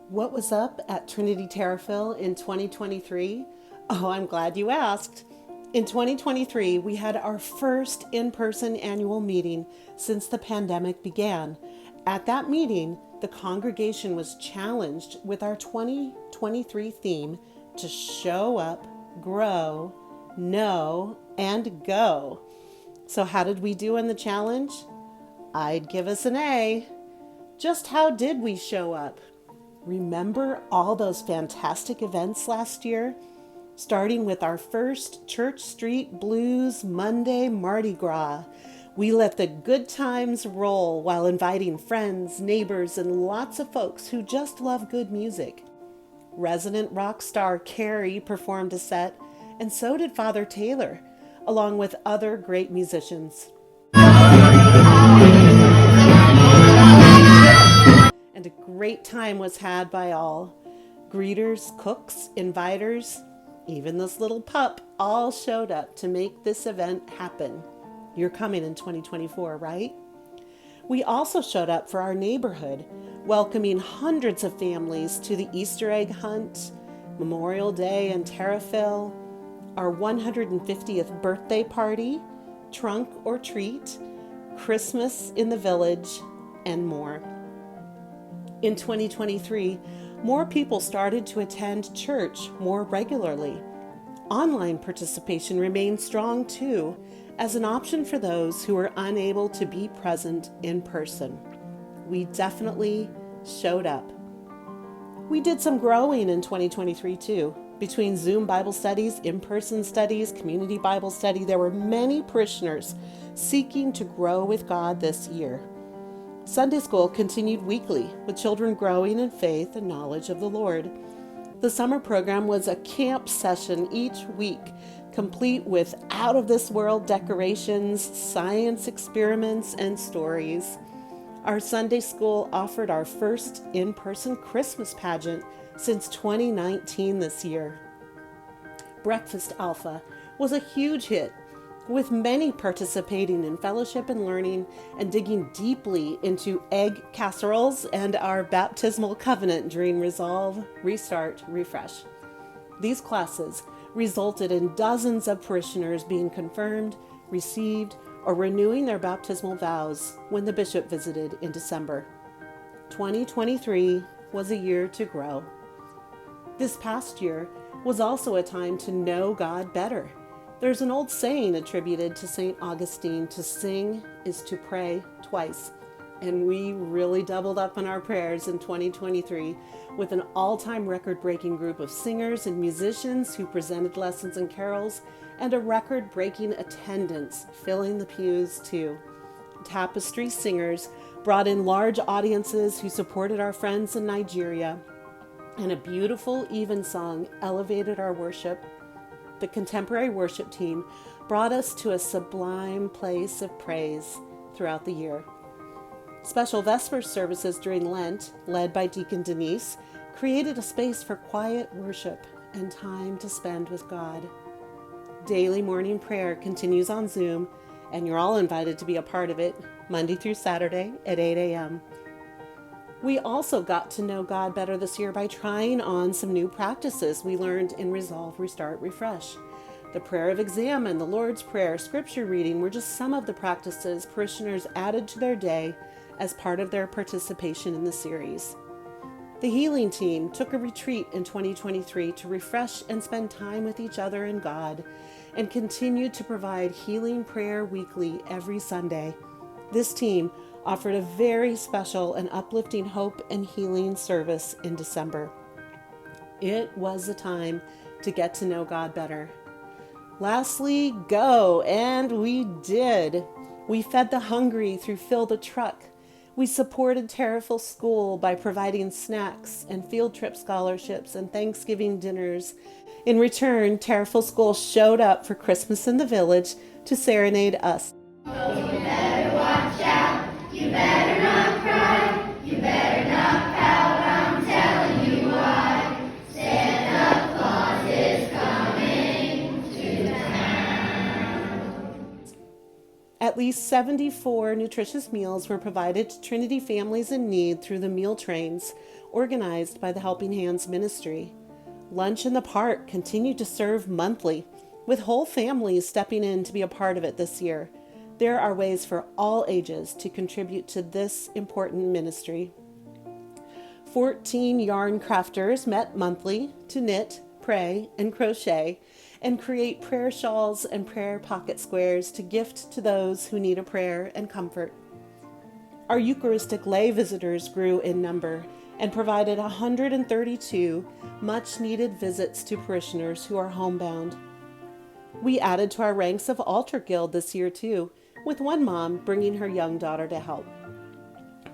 What was up at Trinity Tariffville in 2023? Oh, I'm glad you asked. In 2023, we had our first in-person annual meeting since the pandemic began. At that meeting, the congregation was challenged with our 2023 theme to show up, grow, know, and go. So how did we do in the challenge? I'd give us an A. Just how did we show up? Remember all those fantastic events last year? Starting with our first Church Street Blues Monday Mardi Gras. We let the good times roll while inviting friends, neighbors, and lots of folks who just love good music. Resident rock star Carrie performed a set, and so did Father Taylor, along with other great musicians. And a great time was had by all. Greeters, cooks, inviters, even this little pup all showed up to make this event happen. You're coming in 2024, right? We also showed up for our neighborhood, welcoming hundreds of families to the Easter egg hunt, Memorial Day in Tariffville, our 150th birthday party, trunk or treat, Christmas in the village, and more. In 2023, more people started to attend church more regularly. Online participation remained strong too, as an option for those who were unable to be present in person. We definitely showed up. We did some growing in 2023 too. Between Zoom Bible studies, in-person studies, community Bible study, there were many parishioners seeking to grow with God this year. Sunday school continued weekly, with children growing in faith and knowledge of the Lord. The summer program was a camp session each week, complete with out-of-this-world decorations, science experiments, and stories. Our Sunday school offered our first in-person Christmas pageant since 2019 this year. Breakfast Alpha was a huge hit, with many participating in fellowship and learning and digging deeply into egg casseroles and our baptismal covenant during Resolve, Restart, Refresh. These classes resulted in dozens of parishioners being confirmed, received, or renewing their baptismal vows when the bishop visited in December. 2023 was a year to grow. This past year was also a time to know God better. There's an old saying attributed to St. Augustine: to sing is to pray twice. And we really doubled up on our prayers in 2023 with an all-time record-breaking group of singers and musicians who presented lessons and carols, and a record-breaking attendance filling the pews too. Tapestry singers brought in large audiences who supported our friends in Nigeria, and a beautiful evensong elevated our worship. The contemporary worship team brought us to a sublime place of praise throughout the year. Special Vespers services during Lent, led by Deacon Denise, created a space for quiet worship and time to spend with God. Daily morning prayer continues on Zoom, and you're all invited to be a part of it, Monday through Saturday at 8 a.m. We also got to know God better this year by trying on some new practices we learned in Resolve, Restart, Refresh. The prayer of examen, the Lord's Prayer, scripture reading were just some of the practices parishioners added to their day as part of their participation in the series. The healing team took a retreat in 2023 to refresh and spend time with each other and God, and continued to provide healing prayer weekly every Sunday. This team offered a very special and uplifting hope and healing service in December. It was a time to get to know God better. Lastly, go, and we did. We fed the hungry through Fill the Truck. We supported Tariffville School by providing snacks and field trip scholarships and Thanksgiving dinners. In return, Tariffville School showed up for Christmas in the village to serenade us. You better watch out. You better not cry. You better not pout. I'm telling you why. Santa Claus is coming to town. At At least 74 nutritious meals were provided to Trinity families in need through the meal trains organized by the Helping Hands Ministry. Lunch in the Park continued to serve monthly, with whole families stepping in to be a part of it this year. There are ways for all ages to contribute to this important ministry. 14 yarn crafters met monthly to knit, pray, and crochet, and create prayer shawls and prayer pocket squares to gift to those who need a prayer and comfort. Our Eucharistic lay visitors grew in number and provided 132 much-needed visits to parishioners who are homebound. We added to our ranks of Altar Guild this year too, with one mom bringing her young daughter to help.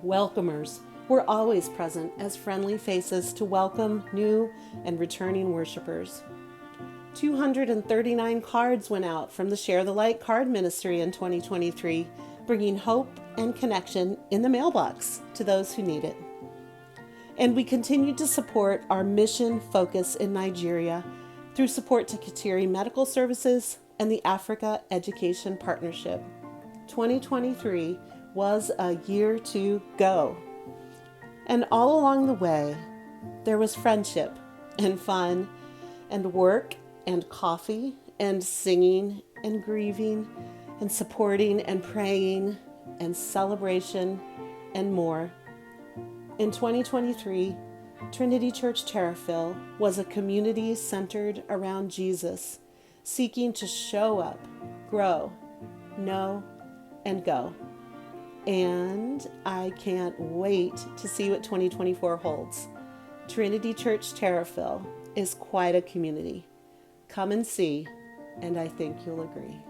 Welcomers were always present as friendly faces to welcome new and returning worshipers. 239 cards went out from the Share the Light card ministry in 2023, bringing hope and connection in the mailbox to those who need it. And we continued to support our mission focus in Nigeria through support to Kateri Medical Services and the Africa Education Partnership. 2023 was a year to go. And all along the way, there was friendship and fun and work and coffee and singing and grieving and supporting and praying and celebration and more. In 2023, Trinity Church Tariffville was a community centered around Jesus, seeking to show up, grow, know, and go. And I can't wait to see what 2024 holds. Trinity Church Tariffville is quite a community. Come and see, and I think you'll agree.